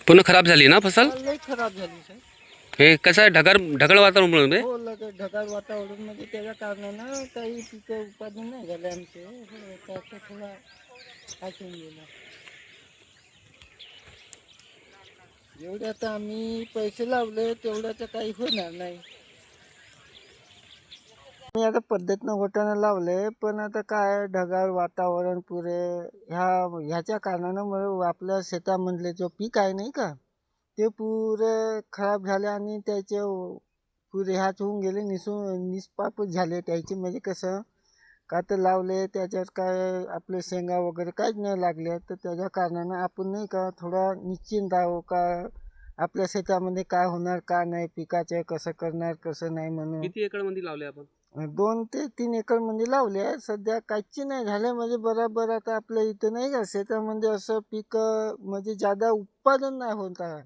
पूर्ण खराब झाली ना फसल? लई खराब झाली साहेब. हे कसं आहे, ढगाळ वातावरण हो ढगाळ वातावरण म्हणजे त्याच्या कारणानं काही पिकं उत्पादन नाही झाले आमचे. हो, त्याचा थोडा हातून गेला. जेवढे आता आम्ही पैसे लावले तेवढ्याचं काही होणार नाही. मी आता पद्धतनं वाटाणा लावले, पण आता काय ढगाळ वातावरण पुरे ह्याच्या कारणानं मग आपल्या शेतामधले जो पीक आहे नाही का, ते पुरे खराब झाले आणि त्याचे पुरे ह्याच होऊन गेले, निष्पापच झाले त्याचे. म्हणजे कसं का तर लावले त्याच्यात काय आपले शेंगा वगैरे काहीच नाही लागले, तर त्याच्या कारणानं आपण नाही का थोडा निश्चिंत आहो का आपल्या शेतामध्ये काय होणार का नाही, पिकाचे कसं करणार कसं नाही म्हणून. किती एकर मध्ये लावले आपण? 2 ते 3 एकर मध्ये लावले आहे. सध्या काहीच नाही झाले म्हणजे बरोबर. आता आपल्या इथं नाही का शेतामध्ये असं पीक म्हणजे जादा उत्पादन नाही होत आहे.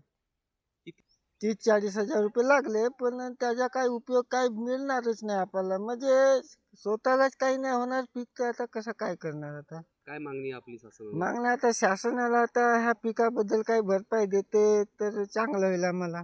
30-40 हजार रुपये लागले, पण त्याचा काही उपयोग काही मिळणारच नाही आपल्याला. म्हणजे स्वतःलाच काही नाही होणार पीक, तर आता कसं काय करणार आता. काय मागणी आपली शासनाला? मागणं आता शासनाला आता ह्या पिकाबद्दल काही भरपाई देते तर चांगलं होईल आम्हाला.